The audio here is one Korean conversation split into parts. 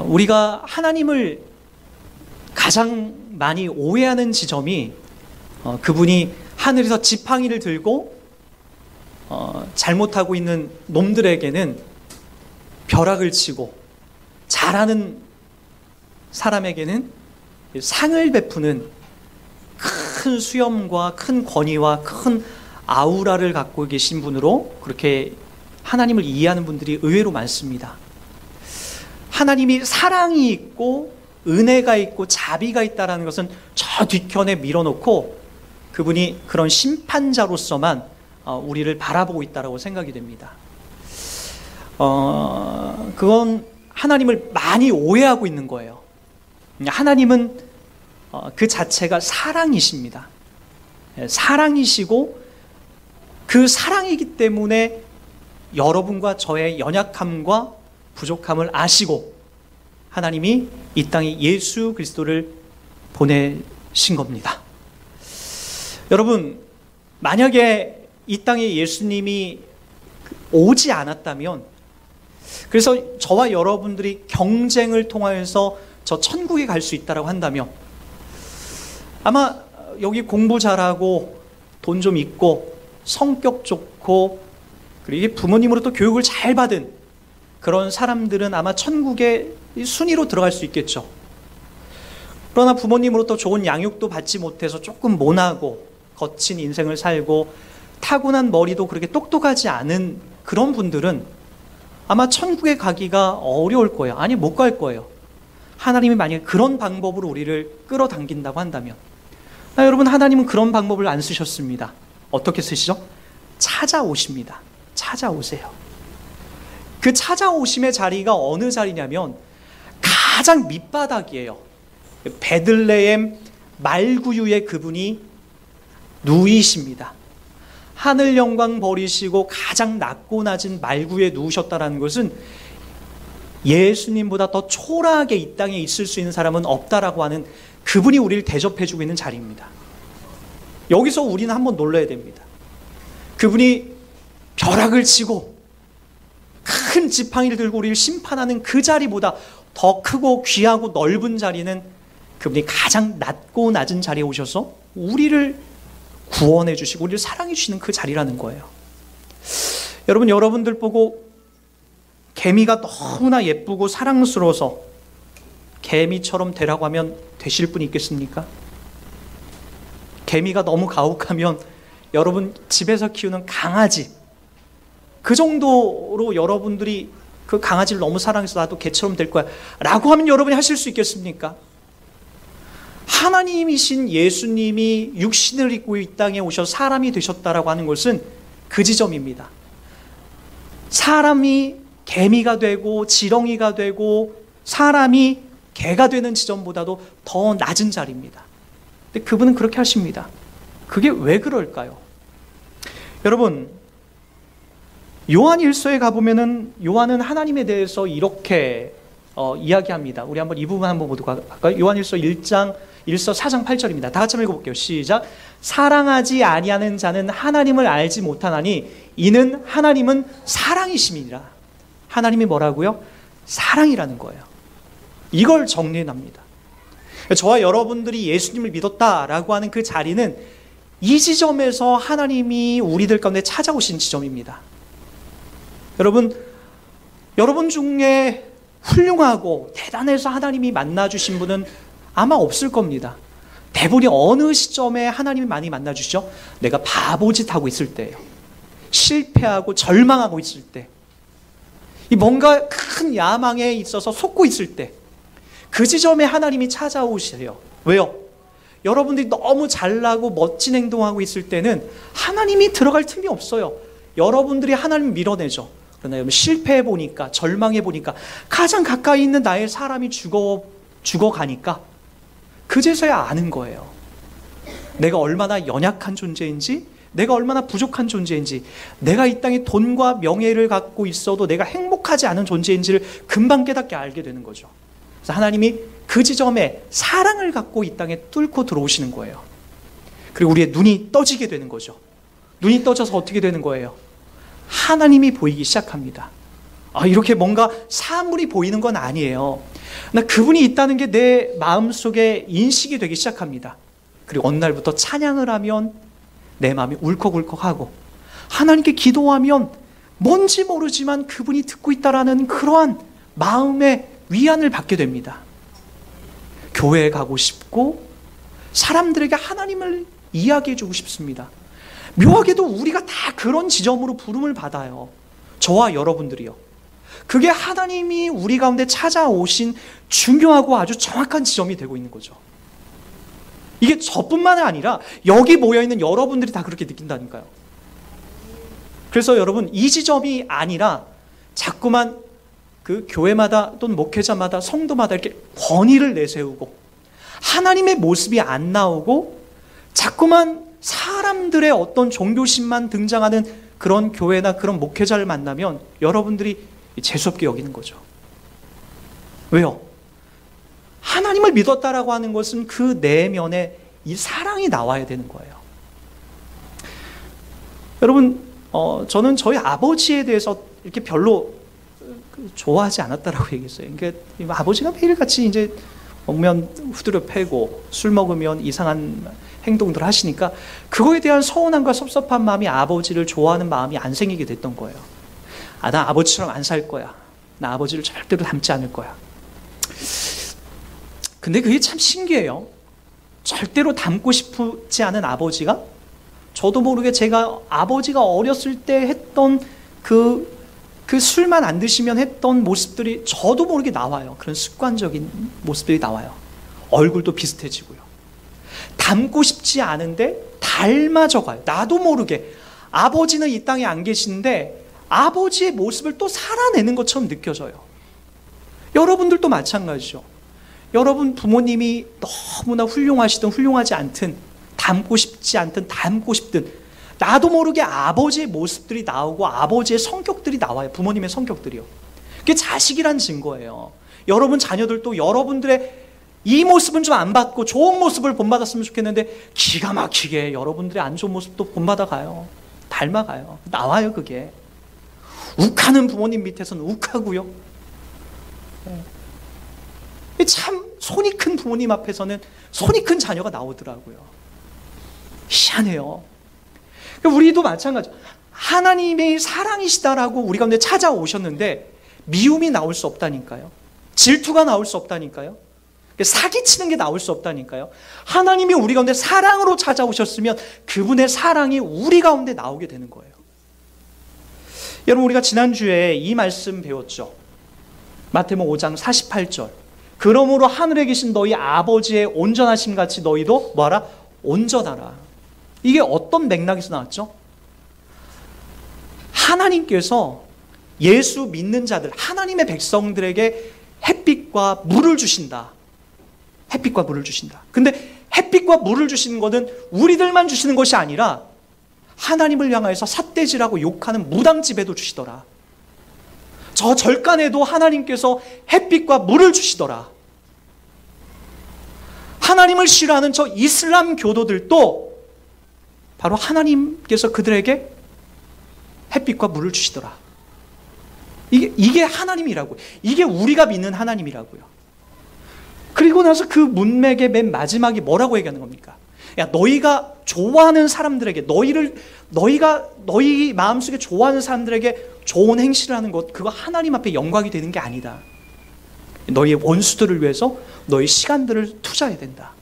우리가 하나님을 가장 많이 오해하는 지점이 그분이 하늘에서 지팡이를 들고 잘못하고 있는 놈들에게는 벼락을 치고 잘하는 사람에게는 상을 베푸는 큰 수염과 큰 권위와 큰 아우라를 갖고 계신 분으로 그렇게 하나님을 이해하는 분들이 의외로 많습니다. 하나님이 사랑이 있고 은혜가 있고 자비가 있다는 것은 저 뒤편에 밀어놓고 그분이 그런 심판자로서만 우리를 바라보고 있다고 생각이 됩니다. 그건 하나님을 많이 오해하고 있는 거예요. 하나님은 그 자체가 사랑이십니다. 사랑이시고 그 사랑이기 때문에 여러분과 저의 연약함과 부족함을 아시고 하나님이 이 땅에 예수 그리스도를 보내신 겁니다. 여러분, 만약에 이 땅에 예수님이 오지 않았다면, 그래서 저와 여러분들이 경쟁을 통하여서 저 천국에 갈 수 있다고 한다면 아마 여기 공부 잘하고 돈 좀 있고 성격 좋고 그리고 부모님으로부터 교육을 잘 받은 그런 사람들은 아마 천국에 순위로 들어갈 수 있겠죠. 그러나 부모님으로부터 좋은 양육도 받지 못해서 조금 모나고 거친 인생을 살고 타고난 머리도 그렇게 똑똑하지 않은 그런 분들은 아마 천국에 가기가 어려울 거예요. 아니, 못 갈 거예요. 하나님이 만약에 그런 방법으로 우리를 끌어당긴다고 한다면. 여러분, 하나님은 그런 방법을 안 쓰셨습니다. 어떻게 쓰시죠? 찾아오십니다. 찾아오세요. 그 찾아오심의 자리가 어느 자리냐면 가장 밑바닥이에요. 베들레헴 말구유에 그분이 누이십니다. 하늘 영광 버리시고 가장 낮고 낮은 말구유에 누우셨다는 것은 예수님보다 더 초라하게 이 땅에 있을 수 있는 사람은 없다라고 하는 그분이 우리를 대접해주고 있는 자리입니다. 여기서 우리는 한번 놀라야 됩니다. 그분이 벼락을 치고 큰 지팡이를 들고 우리를 심판하는 그 자리보다 더 크고 귀하고 넓은 자리는 그분이 가장 낮고 낮은 자리에 오셔서 우리를 구원해 주시고 우리를 사랑해 주시는 그 자리라는 거예요. 여러분, 여러분들 보고 개미가 너무나 예쁘고 사랑스러워서 개미처럼 되라고 하면 되실 분이 있겠습니까? 개미가 너무 가혹하면 여러분 집에서 키우는 강아지, 그 정도로 여러분들이 그 강아지를 너무 사랑해서 나도 개처럼 될 거야 라고 하면 여러분이 하실 수 있겠습니까? 하나님이신 예수님이 육신을 입고 이 땅에 오셔서 사람이 되셨다라고 하는 것은 그 지점입니다. 사람이 개미가 되고 지렁이가 되고 사람이 개가 되는 지점보다도 더 낮은 자리입니다. 근데 그분은 그렇게 하십니다. 그게 왜 그럴까요? 여러분, 요한 1서에 가보면은 요한은 하나님에 대해서 이렇게 이야기합니다. 우리 한번 이 부분 한번 보도록 할까요? 요한 1서 4장 8절입니다. 다 같이 한번 읽어볼게요. 시작. 사랑하지 아니하는 자는 하나님을 알지 못하나니 이는 하나님은 사랑이심이니라. 하나님이 뭐라고요? 사랑이라는 거예요. 이걸 정리합니다. 저와 여러분들이 예수님을 믿었다라고 하는 그 자리는 이 지점에서 하나님이 우리들 가운데 찾아오신 지점입니다. 여러분 중에 훌륭하고 대단해서 하나님이 만나주신 분은 아마 없을 겁니다. 대부분이 어느 시점에 하나님이 많이 만나주시죠? 내가 바보짓 하고 있을 때예요. 실패하고 절망하고 있을 때, 이 뭔가 큰 야망에 있어서 속고 있을 때, 그 지점에 하나님이 찾아오세요. 왜요? 여러분들이 너무 잘나고 멋진 행동하고 있을 때는 하나님이 들어갈 틈이 없어요. 여러분들이 하나님을 밀어내죠. 그러나 여러분 실패해보니까, 절망해보니까 가장 가까이 있는 나의 사람이 죽어가니까 그제서야 아는 거예요. 내가 얼마나 연약한 존재인지, 내가 얼마나 부족한 존재인지, 내가 이 땅에 돈과 명예를 갖고 있어도 내가 행복하지 않은 존재인지를 금방 깨닫게 알게 되는 거죠. 그래서 하나님이 그 지점에 사랑을 갖고 이 땅에 뚫고 들어오시는 거예요. 그리고 우리의 눈이 떠지게 되는 거죠. 눈이 떠져서 어떻게 되는 거예요? 하나님이 보이기 시작합니다. 이렇게 뭔가 사물이 보이는 건 아니에요. 나 그분이 있다는 게 내 마음속에 인식이 되기 시작합니다. 그리고 어느 날부터 찬양을 하면 내 마음이 울컥울컥하고, 하나님께 기도하면 뭔지 모르지만 그분이 듣고 있다라는 그러한 마음의 위안을 받게 됩니다. 교회에 가고 싶고 사람들에게 하나님을 이야기해 주고 싶습니다. 묘하게도 우리가 다 그런 지점으로 부름을 받아요. 저와 여러분들이요. 그게 하나님이 우리 가운데 찾아오신 중요하고 아주 정확한 지점이 되고 있는 거죠. 이게 저뿐만 아니라 여기 모여있는 여러분들이 다 그렇게 느낀다니까요. 그래서 여러분, 이 지점이 아니라 자꾸만 그 교회마다 또는 목회자마다 성도마다 이렇게 권위를 내세우고 하나님의 모습이 안 나오고 자꾸만 사람들의 어떤 종교심만 등장하는 그런 교회나 그런 목회자를 만나면 여러분들이 재수없게 여기는 거죠. 왜요? 하나님을 믿었다라고 하는 것은 그 내면에 이 사랑이 나와야 되는 거예요. 여러분, 저는 저희 아버지에 대해서 이렇게 별로 좋아하지 않았다라고 얘기했어요. 그러니까 아버지가 매일같이 이제 먹면 후드려 패고 술 먹으면 이상한 행동들 하시니까 그거에 대한 서운함과 섭섭한 마음이 아버지를 좋아하는 마음이 안 생기게 됐던 거예요. 나 아버지처럼 안 살 거야. 나 아버지를 절대로 닮지 않을 거야. 근데 그게 참 신기해요. 절대로 닮고 싶지 않은 아버지가 저도 모르게 제가 아버지가 어렸을 때 했던 그 술만 안 드시면 했던 모습들이 저도 모르게 나와요. 그런 습관적인 모습들이 나와요. 얼굴도 비슷해지고요. 닮고 싶지 않은데 닮아져가요. 나도 모르게. 아버지는 이 땅에 안 계신데 아버지의 모습을 또 살아내는 것처럼 느껴져요. 여러분들도 마찬가지죠. 여러분 부모님이 너무나 훌륭하시든 훌륭하지 않든, 닮고 싶지 않든 닮고 싶든, 나도 모르게 아버지의 모습들이 나오고 아버지의 성격들이 나와요. 부모님의 성격들이요. 그게 자식이란 증거예요. 여러분 자녀들도 여러분들의 이 모습은 좀 안 받고 좋은 모습을 본받았으면 좋겠는데 기가 막히게 여러분들의 안 좋은 모습도 본받아가요. 닮아가요. 나와요. 그게 욱하는 부모님 밑에서는 욱하고요. 참 손이 큰 부모님 앞에서는 손이 큰 자녀가 나오더라고요. 희한해요. 우리도 마찬가지. 하나님의 사랑이시다라고 우리 가운데 찾아오셨는데 미움이 나올 수 없다니까요. 질투가 나올 수 없다니까요. 사기치는 게 나올 수 없다니까요. 하나님이 우리 가운데 사랑으로 찾아오셨으면 그분의 사랑이 우리 가운데 나오게 되는 거예요. 여러분, 우리가 지난주에 이 말씀 배웠죠. 마태복음 5장 48절. 그러므로 하늘에 계신 너희 아버지의 온전하심 같이 너희도 뭐하라? 온전하라. 이게 어떤 맥락에서 나왔죠? 하나님께서 예수 믿는 자들, 하나님의 백성들에게 햇빛과 물을 주신다. 햇빛과 물을 주신다. 근데 햇빛과 물을 주시는 것은 우리들만 주시는 것이 아니라 하나님을 향하여서 삿대질하고 욕하는 무당집에도 주시더라. 저 절간에도 하나님께서 햇빛과 물을 주시더라. 하나님을 싫어하는 저 이슬람 교도들도 바로 하나님께서 그들에게 햇빛과 물을 주시더라. 이게 하나님이라고요. 이게 우리가 믿는 하나님이라고요. 그리고 나서 그 문맥의 맨 마지막이 뭐라고 얘기하는 겁니까? 야, 너희가 좋아하는 사람들에게, 너희가 너희 마음속에 좋아하는 사람들에게 좋은 행실을 하는 것, 그거 하나님 앞에 영광이 되는 게 아니다. 너희의 원수들을 위해서 너희 시간들을 투자해야 된다.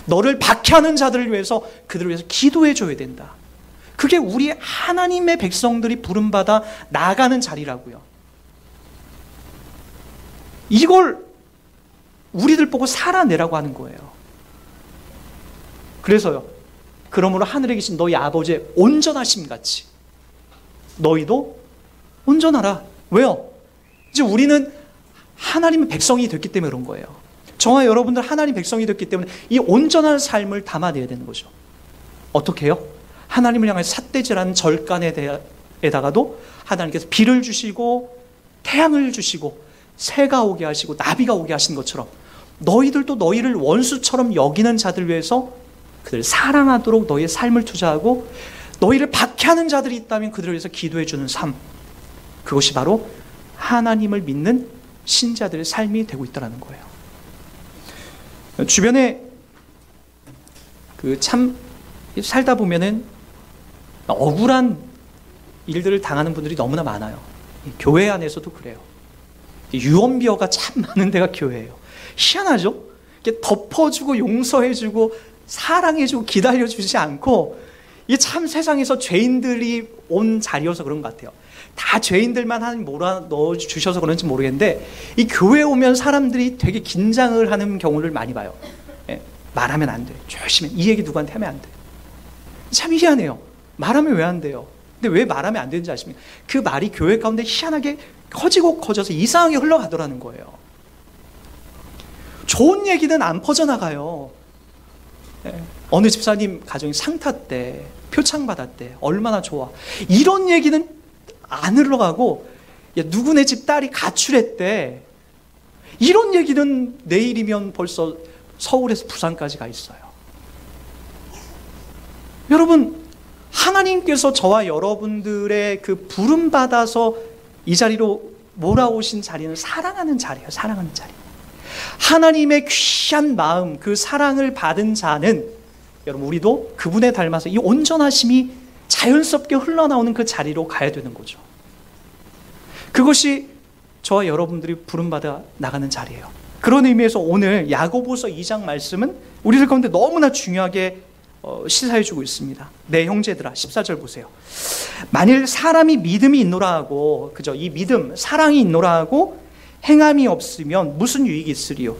너를 박해하는 자들을 위해서 그들을 위해서 기도해 줘야 된다. 그게 우리 하나님의 백성들이 부름받아 나아가는 자리라고요. 이걸 우리들 보고 살아내라고 하는 거예요. 그래서요, 그러므로 하늘에 계신 너희 아버지의 온전하심 같이 너희도 온전하라. 왜요? 이제 우리는 하나님의 백성이 됐기 때문에 그런 거예요. 저와 여러분들 하나님 백성이 됐기 때문에 이 온전한 삶을 담아내야 되는 거죠. 어떻게 해요? 하나님을 향해 삿대질하는 절간에다가도 하나님께서 비를 주시고 태양을 주시고 새가 오게 하시고 나비가 오게 하신 것처럼 너희들도 너희를 원수처럼 여기는 자들 위해서 그들을 사랑하도록 너희의 삶을 투자하고, 너희를 박해하는 자들이 있다면 그들을 위해서 기도해 주는 삶, 그것이 바로 하나님을 믿는 신자들의 삶이 되고 있다는 거예요. 주변에 참 살다 보면은 억울한 일들을 당하는 분들이 너무나 많아요. 교회 안에서도 그래요. 유언비어가 참 많은 데가 교회예요. 희한하죠? 이렇게 덮어주고 용서해주고 사랑해주고 기다려주지 않고, 이게 참 세상에서 죄인들이 온 자리여서 그런 것 같아요. 다 죄인들만 하나님 몰아 넣어주셔서 그런지 모르겠는데, 이 교회에 오면 사람들이 되게 긴장을 하는 경우를 많이 봐요. 예, 말하면 안 돼. 조심해. 이 얘기 누구한테 하면 안 돼. 참 희한해요. 말하면 왜 안 돼요? 근데 왜 말하면 안 되는지 아십니까? 그 말이 교회 가운데 희한하게 커지고 커져서 이상하게 흘러가더라는 거예요. 좋은 얘기는 안 퍼져나가요. 예, 어느 집사님 가정이 상 탔대, 표창 받았대, 얼마나 좋아. 이런 얘기는 안 흘러가고, 야, 누구네 집 딸이 가출했대, 이런 얘기는 내일이면 벌써 서울에서 부산까지 가 있어요. 여러분, 하나님께서 저와 여러분들의 그 부름 받아서 이 자리로 몰아오신 자리는 사랑하는 자리예요. 사랑하는 자리. 하나님의 귀한 마음, 그 사랑을 받은 자는, 여러분, 우리도 그분에 닮아서 이 온전하심이 자연스럽게 흘러나오는 그 자리로 가야 되는 거죠. 그것이 저와 여러분들이 부름받아 나가는 자리예요. 그런 의미에서 오늘 야고보서 2장 말씀은 우리들 가운데 너무나 중요하게 시사해주고 있습니다. 내 형제들아, 14절 보세요. 만일 사람이 믿음이 있노라 하고, 그죠? 이 믿음, 사랑이 있노라 하고 행함이 없으면 무슨 유익이 있으리요?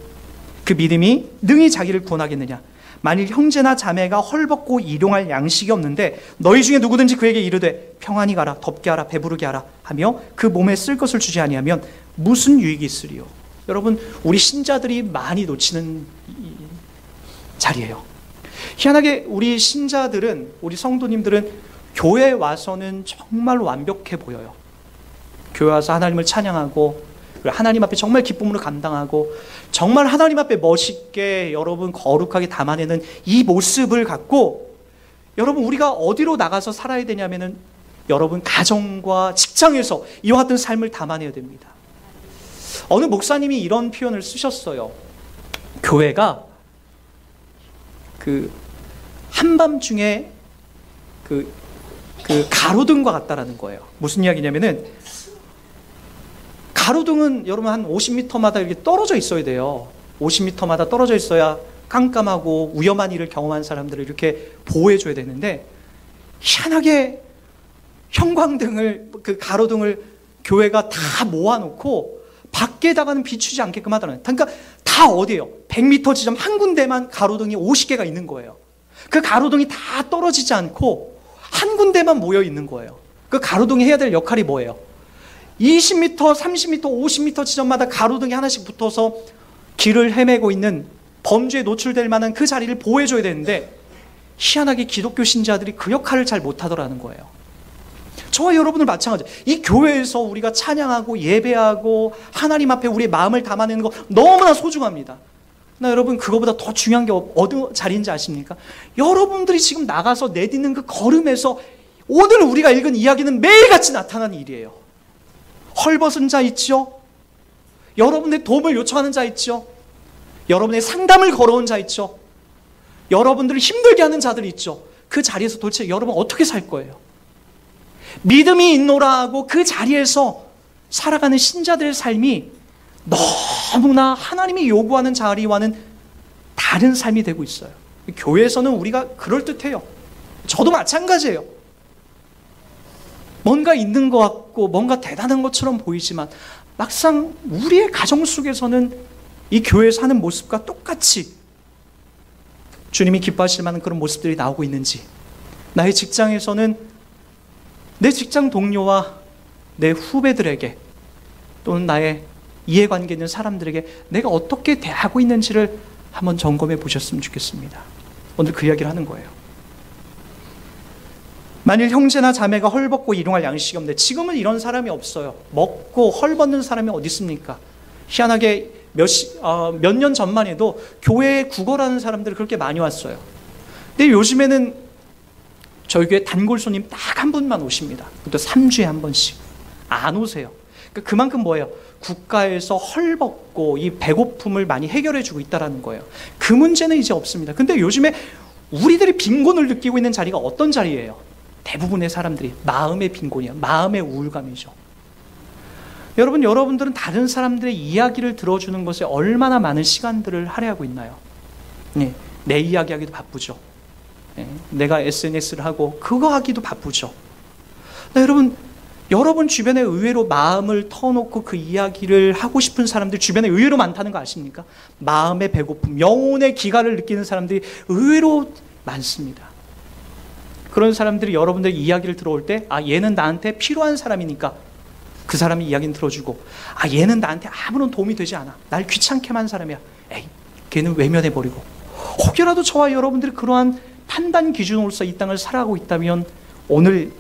그 믿음이 능히 자기를 구원하겠느냐? 만일 형제나 자매가 헐벗고 일용할 양식이 없는데 너희 중에 누구든지 그에게 이르되 평안히 가라, 덥게 하라, 배부르게 하라 하며 그 몸에 쓸 것을 주지 아니하면 무슨 유익이 있으리요? 여러분, 우리 신자들이 많이 놓치는 자리예요. 희한하게 우리 신자들은, 우리 성도님들은 교회에 와서는 정말 완벽해 보여요. 교회 와서 하나님을 찬양하고 하나님 앞에 정말 기쁨으로 감당하고 정말 하나님 앞에 멋있게 여러분 거룩하게 담아내는 이 모습을 갖고, 여러분, 우리가 어디로 나가서 살아야 되냐면은 여러분 가정과 직장에서 이와 같은 삶을 담아내야 됩니다. 어느 목사님이 이런 표현을 쓰셨어요. 교회가 한밤중에 가로등과 같다라는 거예요. 무슨 이야기냐면은, 가로등은 여러분 한 50m마다 이렇게 떨어져 있어야 돼요. 50m마다 떨어져 있어야 깜깜하고 위험한 일을 경험한 사람들을 이렇게 보호해줘야 되는데, 희한하게 형광등을, 그 가로등을 교회가 다 모아놓고 밖에다가는 비추지 않게끔 하더라고요. 그러니까 다 어디예요? 100m 지점 한 군데만 가로등이 50개가 있는 거예요. 그 가로등이 다 떨어지지 않고 한 군데만 모여 있는 거예요. 그 가로등이 해야 될 역할이 뭐예요? 20m, 30m, 50m 지점마다 가로등이 하나씩 붙어서 길을 헤매고 있는, 범죄에 노출될 만한 그 자리를 보호해줘야 되는데, 희한하게 기독교 신자들이 그 역할을 잘 못하더라는 거예요. 저와 여러분들 마찬가지. 이 교회에서 우리가 찬양하고 예배하고 하나님 앞에 우리의 마음을 담아내는 거 너무나 소중합니다. 나 여러분, 그거보다 더 중요한 게 어느 자리인지 아십니까? 여러분들이 지금 나가서 내딛는 그 걸음에서 오늘 우리가 읽은 이야기는 매일같이 나타나는 일이에요. 헐벗은 자 있죠? 여러분의 도움을 요청하는 자 있죠? 여러분의 상담을 걸어온 자 있죠? 여러분들을 힘들게 하는 자들이 있죠? 그 자리에서 도대체 여러분 어떻게 살 거예요? 믿음이 있노라 하고 그 자리에서 살아가는 신자들의 삶이 너무나 하나님이 요구하는 자리와는 다른 삶이 되고 있어요. 교회에서는 우리가 그럴듯해요. 저도 마찬가지예요. 뭔가 있는 것 같고 뭔가 대단한 것처럼 보이지만 막상 우리의 가정 속에서는 이 교회에서 하는 모습과 똑같이 주님이 기뻐하실 만한 그런 모습들이 나오고 있는지, 나의 직장에서는 내 직장 동료와 내 후배들에게 또는 나의 이해관계 있는 사람들에게 내가 어떻게 대하고 있는지를 한번 점검해 보셨으면 좋겠습니다. 오늘 그 이야기를 하는 거예요. 만일 형제나 자매가 헐벗고 일용할 양식이 없는데, 지금은 이런 사람이 없어요. 먹고 헐벗는 사람이 어디 있습니까? 희한하게 몇 년 전만 해도 교회에 구걸하는 사람들이 그렇게 많이 왔어요. 근데 요즘에는 저희 교회 단골 손님 딱 한 분만 오십니다. 그것도 3주에 한 번씩. 안 오세요. 그러니까 그만큼 뭐예요? 국가에서 헐벗고 이 배고픔을 많이 해결해 주고 있다는 거예요. 그 문제는 이제 없습니다. 근데 요즘에 우리들이 빈곤을 느끼고 있는 자리가 어떤 자리예요? 대부분의 사람들이 마음의 빈곤이에요. 마음의 우울감이죠. 여러분들은 다른 사람들의 이야기를 들어주는 것에 얼마나 많은 시간들을 할애하고 있나요? 네, 내 이야기하기도 바쁘죠. 네, 내가 SNS를 하고 그거 하기도 바쁘죠. 네, 여러분 주변에 의외로 마음을 터놓고 그 이야기를 하고 싶은 사람들 주변에 의외로 많다는 거 아십니까? 마음의 배고픔, 영혼의 기갈을 느끼는 사람들이 의외로 많습니다. 그런 사람들이 여러분들 이야기를 들어올 때, 얘는 나한테 필요한 사람이니까 그 사람이 이야기는 들어주고, 얘는 나한테 아무런 도움이 되지 않아. 날 귀찮게만 한 사람이야. 에이, 걔는 외면해버리고. 혹여라도 저와 여러분들이 그러한 판단 기준으로서 이 땅을 살아가고 있다면, 오늘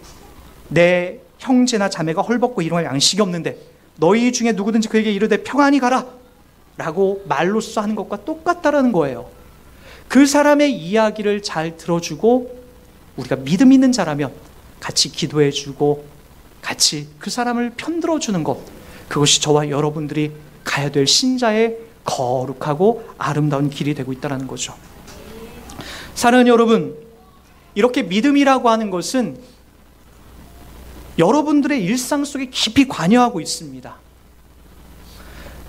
내 형제나 자매가 헐벗고 일용할 양식이 없는데 너희 중에 누구든지 그에게 이르되 평안히 가라 라고 말로써 하는 것과 똑같다라는 거예요. 그 사람의 이야기를 잘 들어주고 우리가 믿음 있는 자라면 같이 기도해주고 같이 그 사람을 편들어주는 것, 그것이 저와 여러분들이 가야 될 신자의 거룩하고 아름다운 길이 되고 있다는 거죠. 사랑하는 여러분, 이렇게 믿음이라고 하는 것은 여러분들의 일상 속에 깊이 관여하고 있습니다.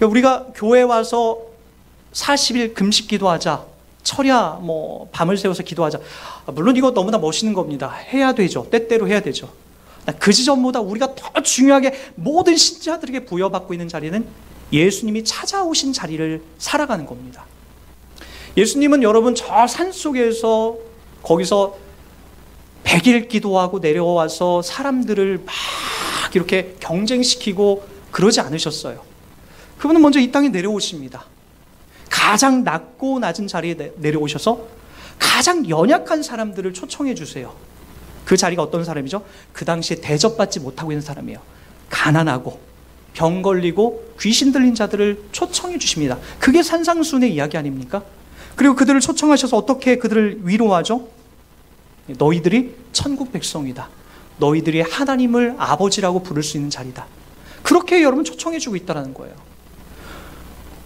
우리가 교회 와서 40일 금식 기도하자, 철야 밤을 새워서 기도하자, 물론 이거 너무나 멋있는 겁니다. 해야 되죠. 때때로 해야 되죠. 그 지점보다 우리가 더 중요하게 모든 신자들에게 부여받고 있는 자리는 예수님이 찾아오신 자리를 살아가는 겁니다. 예수님은 여러분 저 산속에서 거기서 100일 기도하고 내려와서 사람들을 막 이렇게 경쟁시키고 그러지 않으셨어요. 그분은 먼저 이 땅에 내려오십니다. 가장 낮고 낮은 자리에 내려오셔서 가장 연약한 사람들을 초청해 주세요. 그 자리가 어떤 사람이죠? 그 당시에 대접받지 못하고 있는 사람이에요. 가난하고 병 걸리고 귀신 들린 자들을 초청해 주십니다. 그게 산상수훈의 이야기 아닙니까? 그리고 그들을 초청하셔서 어떻게 그들을 위로하죠? 너희들이 천국 백성이다. 너희들이 하나님을 아버지라고 부를 수 있는 자리다. 그렇게 여러분 초청해 주고 있다는 거예요.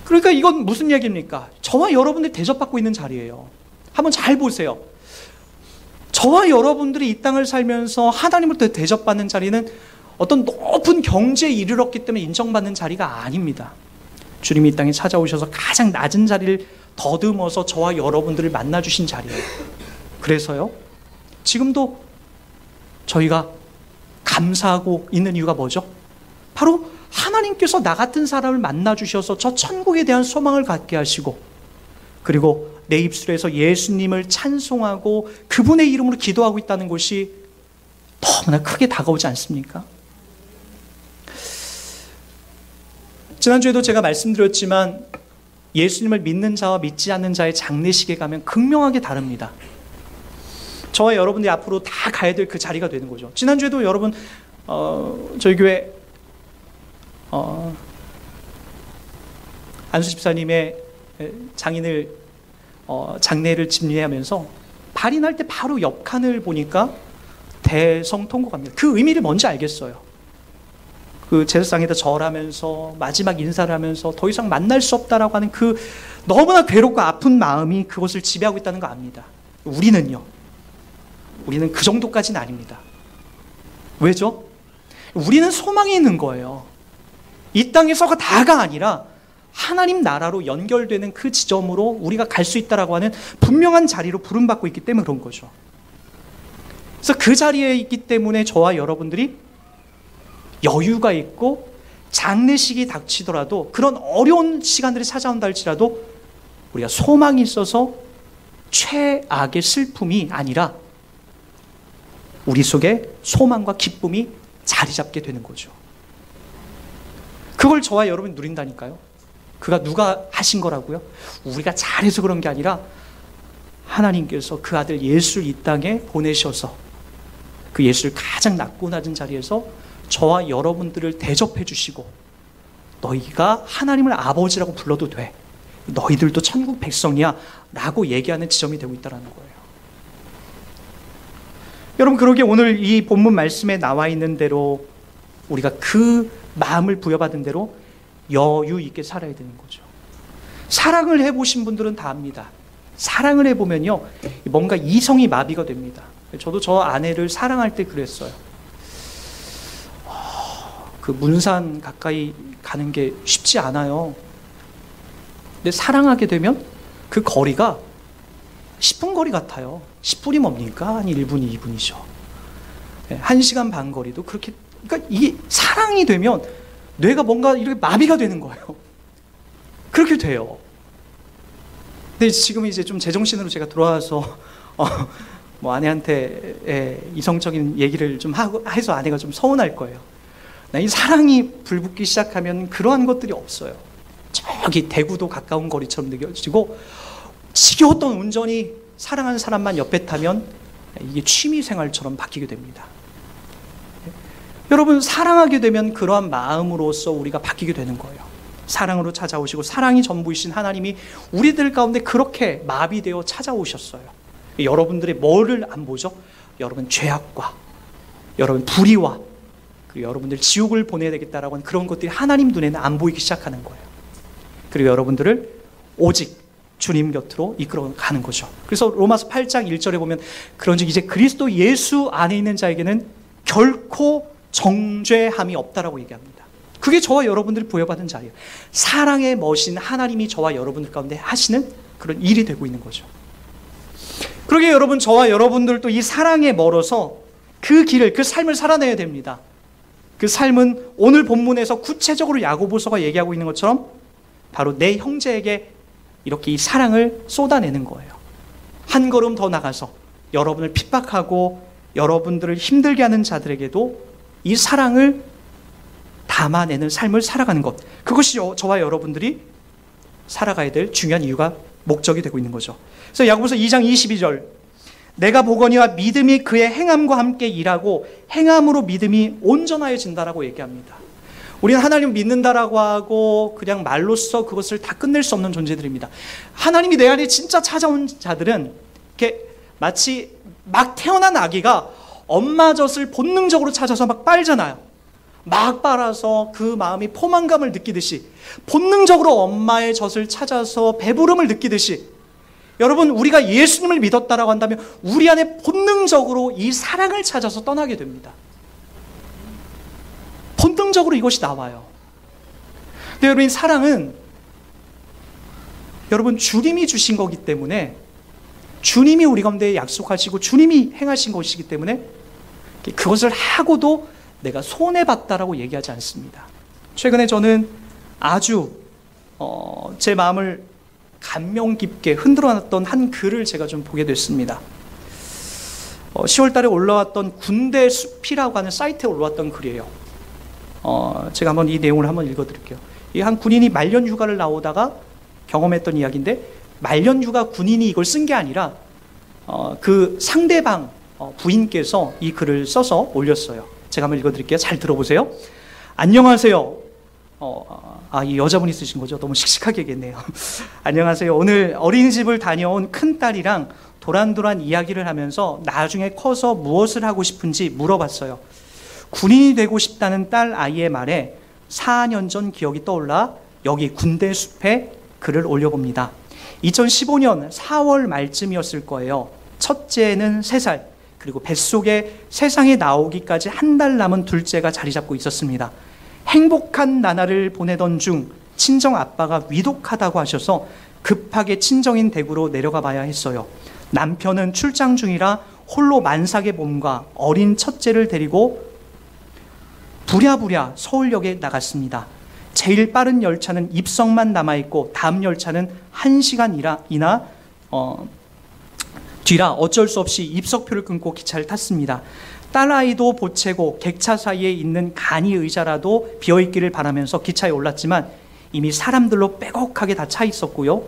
그러니까 이건 무슨 얘기입니까? 저와 여러분들이 대접받고 있는 자리예요. 한번 잘 보세요. 저와 여러분들이 이 땅을 살면서 하나님으로부터 대접받는 자리는 어떤 높은 경지에 이르렀기 때문에 인정받는 자리가 아닙니다. 주님이 이 땅에 찾아오셔서 가장 낮은 자리를 더듬어서 저와 여러분들을 만나주신 자리예요. 그래서요, 지금도 저희가 감사하고 있는 이유가 뭐죠? 바로 하나님께서 나 같은 사람을 만나주셔서 저 천국에 대한 소망을 갖게 하시고, 그리고 내 입술에서 예수님을 찬송하고 그분의 이름으로 기도하고 있다는 것이 너무나 크게 다가오지 않습니까? 지난주에도 제가 말씀드렸지만 예수님을 믿는 자와 믿지 않는 자의 장례식에 가면 극명하게 다릅니다. 저와 여러분들이 앞으로 다 가야 될 그 자리가 되는 거죠. 지난주에도 여러분 저희 교회 안수 집사님의 장인을 장례를 집례하면서 발인할 때 바로 옆 칸을 보니까 대성통곡합니다. 그 의미를 뭔지 알겠어요. 그 제사상에다 절하면서 마지막 인사를 하면서 더 이상 만날 수 없다라고 하는 그 너무나 괴롭고 아픈 마음이 그것을 지배하고 있다는 거 압니다. 우리는 그 정도까지는 아닙니다. 왜죠? 우리는 소망이 있는 거예요. 이 땅에서가 다가 아니라 하나님 나라로 연결되는 그 지점으로 우리가 갈 수 있다라고 하는 분명한 자리로 부름받고 있기 때문에 그런 거죠. 그래서 그 자리에 있기 때문에 저와 여러분들이 여유가 있고 장례식이 닥치더라도 그런 어려운 시간들이 찾아온다 할지라도 우리가 소망이 있어서 최악의 슬픔이 아니라 우리 속에 소망과 기쁨이 자리 잡게 되는 거죠. 그걸 저와 여러분이 누린다니까요. 그가 누가 하신 거라고요? 우리가 잘해서 그런 게 아니라 하나님께서 그 아들 예수를 이 땅에 보내셔서 그 예수를 가장 낮고 낮은 자리에서 저와 여러분들을 대접해 주시고 너희가 하나님을 아버지라고 불러도 돼. 너희들도 천국 백성이야 라고 얘기하는 지점이 되고 있다는 거예요. 여러분, 그러게 오늘 이 본문 말씀에 나와 있는 대로 우리가 그 마음을 부여받은 대로 여유 있게 살아야 되는 거죠. 사랑을 해보신 분들은 다 압니다. 사랑을 해보면요, 뭔가 이성이 마비가 됩니다. 저도 저 아내를 사랑할 때 그랬어요. 그 문산 가까이 가는 게 쉽지 않아요. 근데 사랑하게 되면 그 거리가 10분 거리 같아요. 10분이 뭡니까? 한 1분이 2분이죠. 1시간 반 거리도 그렇게, 그러니까 이게 사랑이 되면 뇌가 뭔가 이렇게 마비가 되는 거예요. 그렇게 돼요. 근데 지금 이제 좀 제정신으로 제가 돌아와서 뭐 아내한테 이성적인 얘기를 좀 하고 해서 아내가 좀 서운할 거예요. 이 사랑이 불붙기 시작하면 그러한 것들이 없어요. 저기 대구도 가까운 거리처럼 느껴지고, 지겨웠던 운전이 사랑하는 사람만 옆에 타면 이게 취미 생활처럼 바뀌게 됩니다. 여러분, 사랑하게 되면 그러한 마음으로서 우리가 바뀌게 되는 거예요. 사랑으로 찾아오시고 사랑이 전부이신 하나님이 우리들 가운데 그렇게 마비되어 찾아오셨어요. 여러분들의 뭐를 안 보죠? 여러분 죄악과 여러분 불의와 그리고 여러분들 지옥을 보내야 되겠다라고 하는 그런 것들이 하나님 눈에는 안 보이기 시작하는 거예요. 그리고 여러분들을 오직 주님 곁으로 이끌어가는 거죠. 그래서 로마서 8장 1절에 보면 그런즉 이제 그리스도 예수 안에 있는 자에게는 결코 정죄함이 없다라고 얘기합니다. 그게 저와 여러분들이 부여받은 자리예요. 사랑의 머신 하나님이 저와 여러분들 가운데 하시는 그런 일이 되고 있는 거죠. 그러게 여러분, 저와 여러분들도 이 사랑에 멀어서 그 길을, 그 삶을 살아내야 됩니다. 그 삶은 오늘 본문에서 구체적으로 야고보서가 얘기하고 있는 것처럼 바로 내 형제에게 이렇게 이 사랑을 쏟아내는 거예요. 한 걸음 더 나가서 여러분을 핍박하고 여러분들을 힘들게 하는 자들에게도 이 사랑을 담아내는 삶을 살아가는 것, 그것이 저와 여러분들이 살아가야 될 중요한 이유가 목적이 되고 있는 거죠. 그래서 야고보서 2장 22절, 내가 보거니와 믿음이 그의 행함과 함께 일하고 행함으로 믿음이 온전하여진다라고 얘기합니다. 우리는 하나님을 믿는다라고 하고 그냥 말로써 그것을 다 끝낼 수 없는 존재들입니다. 하나님이 내 안에 진짜 찾아온 자들은 이렇게 마치 막 태어난 아기가 엄마 젖을 본능적으로 찾아서 막 빨잖아요. 막 빨아서 그 마음이 포만감을 느끼듯이 본능적으로 엄마의 젖을 찾아서 배부름을 느끼듯이, 여러분, 우리가 예수님을 믿었다라고 한다면 우리 안에 본능적으로 이 사랑을 찾아서 떠나게 됩니다. 본능적으로 이것이 나와요. 근데 여러분, 이 사랑은 여러분 주님이 주신 거기 때문에, 주님이 우리 가운데 약속하시고 주님이 행하신 것이기 때문에 그것을 하고도 내가 손해봤다라고 얘기하지 않습니다. 최근에 저는 아주 제 마음을 감명 깊게 흔들어놨던 한 글을 제가 좀 보게 됐습니다. 10월 달에 올라왔던 군대 숲이라고 하는 사이트에 올라왔던 글이에요. 제가 한번 이 내용을 한번 읽어드릴게요. 이 한 군인이 말년 휴가를 나오다가 경험했던 이야기인데, 말년 휴가 군인이 이걸 쓴 게 아니라 그 상대방 부인께서 이 글을 써서 올렸어요. 제가 한번 읽어드릴게요. 잘 들어보세요. 안녕하세요. 이 여자분이 쓰신 거죠? 너무 씩씩하게 얘기했네요. 안녕하세요. 오늘 어린이집을 다녀온 큰딸이랑 도란도란 이야기를 하면서 나중에 커서 무엇을 하고 싶은지 물어봤어요. 군인이 되고 싶다는 딸 아이의 말에 4년 전 기억이 떠올라 여기 군대 숲에 글을 올려봅니다. 2015년 4월 말쯤이었을 거예요. 첫째는 3살, 그리고 뱃속에 세상에 나오기까지 한 달 남은 둘째가 자리 잡고 있었습니다. 행복한 나날을 보내던 중 친정 아빠가 위독하다고 하셔서 급하게 친정인 대구로 내려가 봐야 했어요. 남편은 출장 중이라 홀로 만삭의 몸과 어린 첫째를 데리고 부랴부랴 서울역에 나갔습니다. 제일 빠른 열차는 입성만 남아있고 다음 열차는 1시간이나 뒤라 어쩔 수 없이 입석표를 끊고 기차를 탔습니다. 딸아이도 보채고 객차 사이에 있는 간이 의자라도 비어있기를 바라면서 기차에 올랐지만 이미 사람들로 빼곡하게 다 차 있었고요.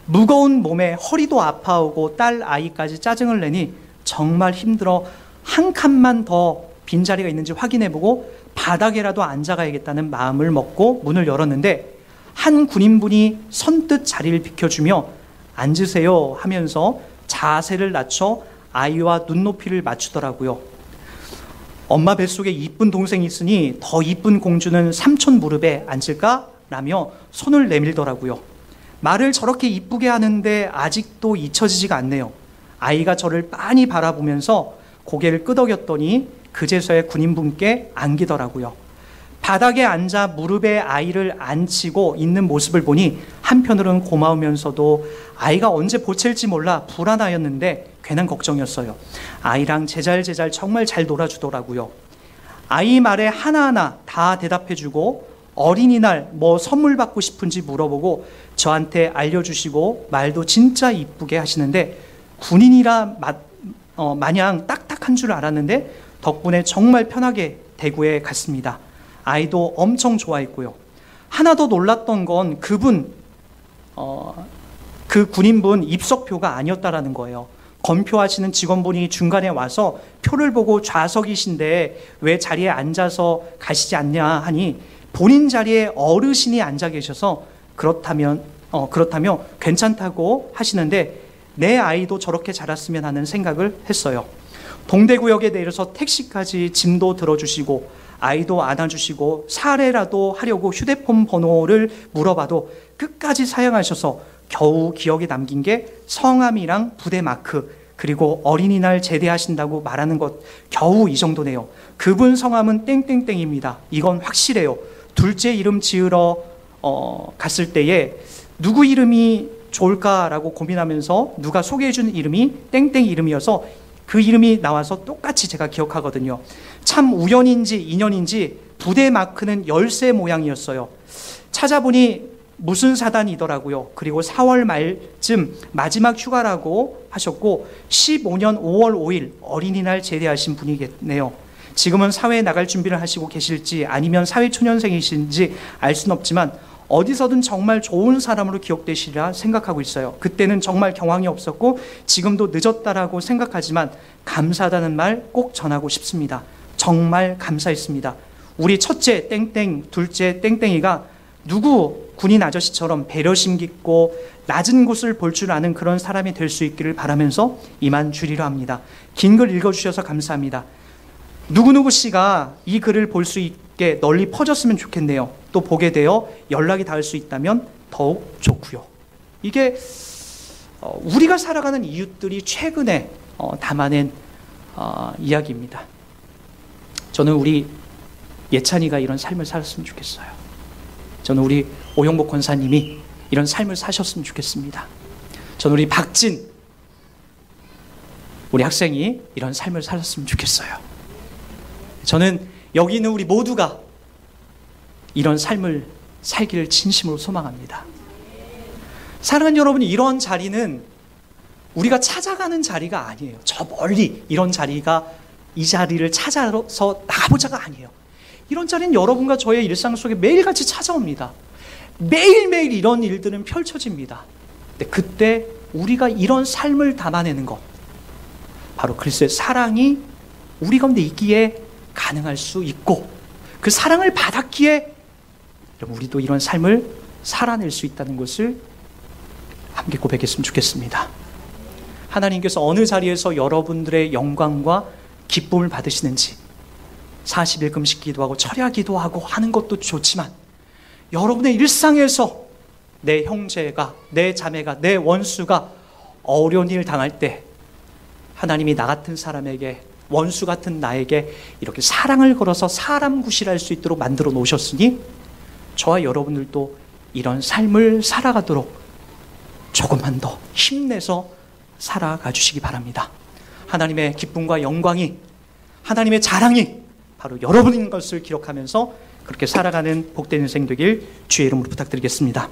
무거운 몸에 허리도 아파오고 딸아이까지 짜증을 내니 정말 힘들어 한 칸만 더 빈자리가 있는지 확인해보고 바닥에라도 앉아가야겠다는 마음을 먹고 문을 열었는데, 한 군인분이 선뜻 자리를 비켜주며 앉으세요 하면서 자세를 낮춰 아이와 눈높이를 맞추더라고요. 엄마 뱃속에 이쁜 동생이 있으니 더 이쁜 공주는 삼촌 무릎에 앉을까? 라며 손을 내밀더라고요. 말을 저렇게 이쁘게 하는데 아직도 잊혀지지가 않네요. 아이가 저를 빤히 바라보면서 고개를 끄덕였더니 그제서야 군인분께 안기더라고요. 바닥에 앉아 무릎에 아이를 앉히고 있는 모습을 보니 한편으로는 고마우면서도 아이가 언제 보챌지 몰라 불안하였는데 괜한 걱정이었어요. 아이랑 제잘제잘 정말 잘 놀아주더라고요. 아이 말에 하나하나 다 대답해주고 어린이날 뭐 선물 받고 싶은지 물어보고 저한테 알려주시고 말도 진짜 이쁘게 하시는데 군인이라 마냥 딱딱한 줄 알았는데 덕분에 정말 편하게 대구에 갔습니다. 아이도 엄청 좋아했고요. 하나 더 놀랐던 건 그 군인분 입석표가 아니었다라는 거예요. 검표하시는 직원분이 중간에 와서 표를 보고 좌석이신데 왜 자리에 앉아서 가시지 않냐 하니 본인 자리에 어르신이 앉아 계셔서 그렇다며 괜찮다고 하시는데 내 아이도 저렇게 자랐으면 하는 생각을 했어요. 동대구역에 내려서 택시까지 짐도 들어주시고 아이도 안아주시고 사례라도 하려고 휴대폰 번호를 물어봐도 끝까지 사양하셔서 겨우 기억에 남긴 게 성함이랑 부대 마크 그리고 어린이날 제대하신다고 말하는 것 겨우 이 정도네요. 그분 성함은 땡땡땡입니다. 이건 확실해요. 둘째 이름 지으러 갔을 때에 누구 이름이 좋을까라고 고민하면서 누가 소개해준 이름이 땡땡 이름이어서 그 이름이 나와서 똑같이 제가 기억하거든요. 참 우연인지 인연인지 부대 마크는 열쇠 모양이었어요. 찾아보니 무슨 사단이더라고요. 그리고 4월 말쯤 마지막 휴가라고 하셨고 15년 5월 5일 어린이날 제대하신 분이겠네요. 지금은 사회에 나갈 준비를 하시고 계실지 아니면 사회초년생이신지 알 수는 없지만 어디서든 정말 좋은 사람으로 기억되시리라 생각하고 있어요. 그때는 정말 경황이 없었고 지금도 늦었다라고 생각하지만 감사하다는 말 꼭 전하고 싶습니다. 정말 감사했습니다. 우리 첫째 땡땡, 둘째 땡땡이가 누구 군인 아저씨처럼 배려심 깊고 낮은 곳을 볼 줄 아는 그런 사람이 될 수 있기를 바라면서 이만 줄이려 합니다. 긴 글 읽어주셔서 감사합니다. 누구누구 씨가 이 글을 볼 수 있게 널리 퍼졌으면 좋겠네요. 또 보게 되어 연락이 닿을 수 있다면 더욱 좋고요. 이게 우리가 살아가는 이웃들이 최근에 담아낸 이야기입니다. 저는 우리 예찬이가 이런 삶을 살았으면 좋겠어요. 저는 우리 오영복 권사님이 이런 삶을 사셨으면 좋겠습니다. 저는 우리 박진 우리 학생이 이런 삶을 살았으면 좋겠어요. 저는 여기 있는 우리 모두가 이런 삶을 살기를 진심으로 소망합니다. 사랑하는 여러분, 이런 자리는 우리가 찾아가는 자리가 아니에요. 저 멀리 이런 자리가 이 자리를 찾아서 나가보자가 아니에요. 이런 자리는 여러분과 저의 일상 속에 매일같이 찾아옵니다. 매일매일 이런 일들은 펼쳐집니다. 근데 그때 우리가 이런 삶을 담아내는 것, 바로 그리스도의 사랑이 우리 가운데 있기에 가능할 수 있고 그 사랑을 받았기에 우리도 이런 삶을 살아낼 수 있다는 것을 함께 고백했으면 좋겠습니다. 하나님께서 어느 자리에서 여러분들의 영광과 기쁨을 받으시는지 40일 금식 기도하고 철야 기도하고 하는 것도 좋지만 여러분의 일상에서 내 형제가, 내 자매가, 내 원수가 어려운 일 당할 때 하나님이 나 같은 사람에게, 원수 같은 나에게 이렇게 사랑을 걸어서 사람 구실할 수 있도록 만들어 놓으셨으니 저와 여러분들도 이런 삶을 살아가도록 조금만 더 힘내서 살아가 주시기 바랍니다. 하나님의 기쁨과 영광이, 하나님의 자랑이 바로 여러분인 것을 기록하면서 그렇게 살아가는 복된 인생 되길 주의 이름으로 부탁드리겠습니다.